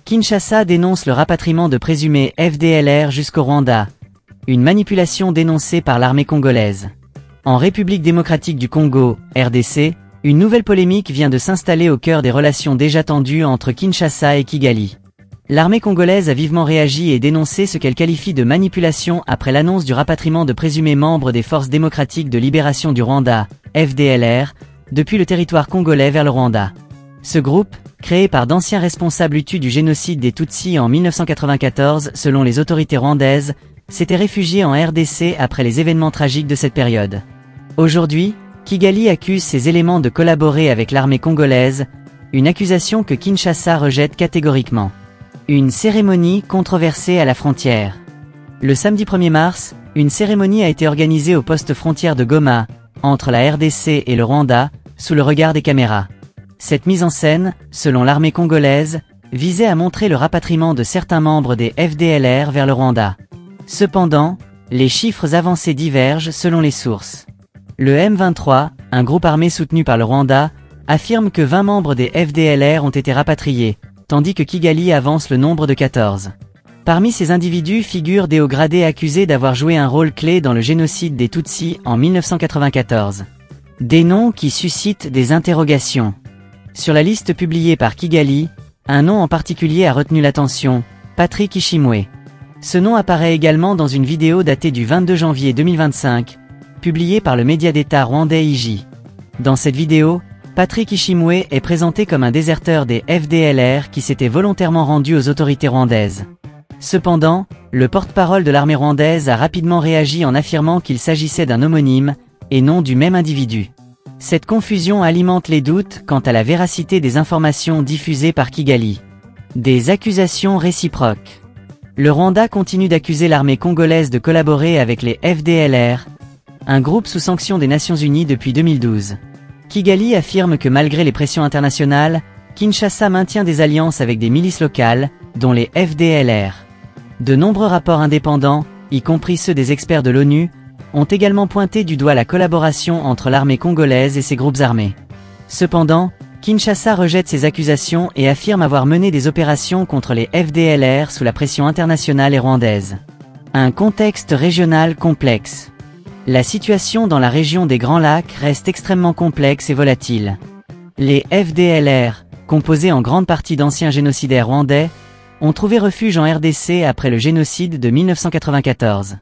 Kinshasa dénonce le rapatriement de présumés FDLR jusqu'au Rwanda. Une manipulation dénoncée par l'armée congolaise. En République démocratique du Congo, RDC, une nouvelle polémique vient de s'installer au cœur des relations déjà tendues entre Kinshasa et Kigali. L'armée congolaise a vivement réagi et dénoncé ce qu'elle qualifie de manipulation après l'annonce du rapatriement de présumés membres des Forces démocratiques de libération du Rwanda, FDLR, depuis le territoire congolais vers le Rwanda. Ce groupe, créé par d'anciens responsables hutus du génocide des Tutsis en 1994 selon les autorités rwandaises, s'était réfugié en RDC après les événements tragiques de cette période. Aujourd'hui, Kigali accuse ces éléments de collaborer avec l'armée congolaise, une accusation que Kinshasa rejette catégoriquement. Une cérémonie controversée à la frontière. Le samedi 1er mars, une cérémonie a été organisée au poste frontière de Goma, entre la RDC et le Rwanda, sous le regard des caméras. Cette mise en scène, selon l'armée congolaise, visait à montrer le rapatriement de certains membres des FDLR vers le Rwanda. Cependant, les chiffres avancés divergent selon les sources. Le M23, un groupe armé soutenu par le Rwanda, affirme que 20 membres des FDLR ont été rapatriés, tandis que Kigali avance le nombre de 14. Parmi ces individus figurent des hauts gradés accusés d'avoir joué un rôle clé dans le génocide des Tutsis en 1994. Des noms qui suscitent des interrogations. Sur la liste publiée par Kigali, un nom en particulier a retenu l'attention, Patrick Ishimwe. Ce nom apparaît également dans une vidéo datée du 22 janvier 2025, publiée par le média d'État rwandais IJ. Dans cette vidéo, Patrick Ishimwe est présenté comme un déserteur des FDLR qui s'était volontairement rendu aux autorités rwandaises. Cependant, le porte-parole de l'armée rwandaise a rapidement réagi en affirmant qu'il s'agissait d'un homonyme, et non du même individu. Cette confusion alimente les doutes quant à la véracité des informations diffusées par Kigali. Des accusations réciproques. Le Rwanda continue d'accuser l'armée congolaise de collaborer avec les FDLR, un groupe sous sanction des Nations Unies depuis 2012. Kigali affirme que malgré les pressions internationales, Kinshasa maintient des alliances avec des milices locales, dont les FDLR. De nombreux rapports indépendants, y compris ceux des experts de l'ONU, ont également pointé du doigt la collaboration entre l'armée congolaise et ses groupes armés. Cependant, Kinshasa rejette ces accusations et affirme avoir mené des opérations contre les FDLR sous la pression internationale et rwandaise. Un contexte régional complexe. La situation dans la région des Grands Lacs reste extrêmement complexe et volatile. Les FDLR, composés en grande partie d'anciens génocidaires rwandais, ont trouvé refuge en RDC après le génocide de 1994.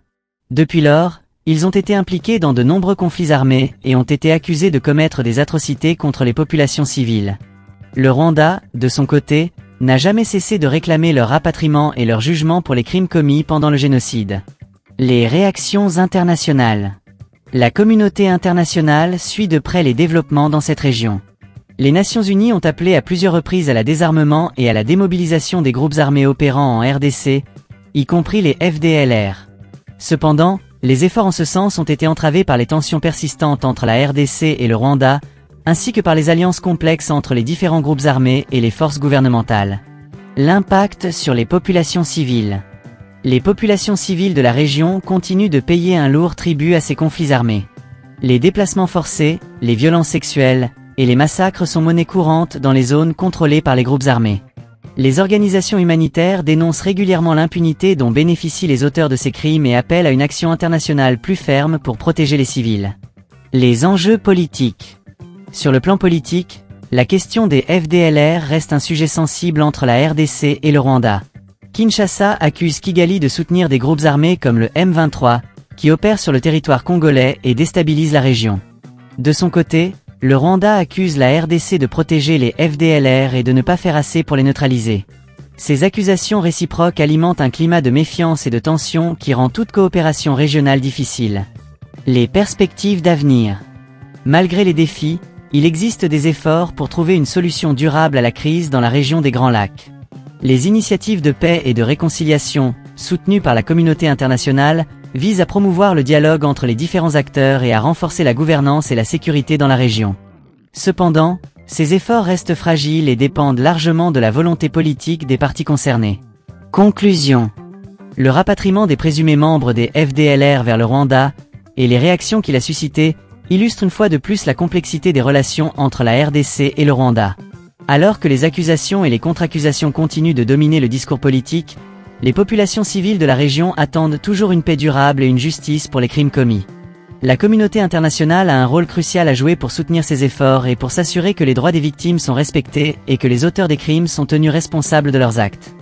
Depuis lors, ils ont été impliqués dans de nombreux conflits armés et ont été accusés de commettre des atrocités contre les populations civiles. Le Rwanda, de son côté, n'a jamais cessé de réclamer leur rapatriement et leur jugement pour les crimes commis pendant le génocide. Les réactions internationales. La communauté internationale suit de près les développements dans cette région. Les Nations Unies ont appelé à plusieurs reprises à la désarmement et à la démobilisation des groupes armés opérant en RDC, y compris les FDLR. Cependant, les efforts en ce sens ont été entravés par les tensions persistantes entre la RDC et le Rwanda, ainsi que par les alliances complexes entre les différents groupes armés et les forces gouvernementales. L'impact sur les populations civiles. Les populations civiles de la région continuent de payer un lourd tribut à ces conflits armés. Les déplacements forcés, les violences sexuelles et les massacres sont monnaie courante dans les zones contrôlées par les groupes armés. Les organisations humanitaires dénoncent régulièrement l'impunité dont bénéficient les auteurs de ces crimes et appellent à une action internationale plus ferme pour protéger les civils. Les enjeux politiques. Sur le plan politique, la question des FDLR reste un sujet sensible entre la RDC et le Rwanda. Kinshasa accuse Kigali de soutenir des groupes armés comme le M23, qui opèrent sur le territoire congolais et déstabilisent la région. De son côté, le Rwanda accuse la RDC de protéger les FDLR et de ne pas faire assez pour les neutraliser. Ces accusations réciproques alimentent un climat de méfiance et de tension qui rend toute coopération régionale difficile. Les perspectives d'avenir. Malgré les défis, il existe des efforts pour trouver une solution durable à la crise dans la région des Grands Lacs. Les initiatives de paix et de réconciliation, soutenues par la communauté internationale, visent à promouvoir le dialogue entre les différents acteurs et à renforcer la gouvernance et la sécurité dans la région. Cependant, ces efforts restent fragiles et dépendent largement de la volonté politique des parties concernées. Conclusion. Le rapatriement des présumés membres des FDLR vers le Rwanda, et les réactions qu'il a suscitées, illustrent une fois de plus la complexité des relations entre la RDC et le Rwanda. Alors que les accusations et les contre-accusations continuent de dominer le discours politique, les populations civiles de la région attendent toujours une paix durable et une justice pour les crimes commis. La communauté internationale a un rôle crucial à jouer pour soutenir ces efforts et pour s'assurer que les droits des victimes sont respectés et que les auteurs des crimes sont tenus responsables de leurs actes.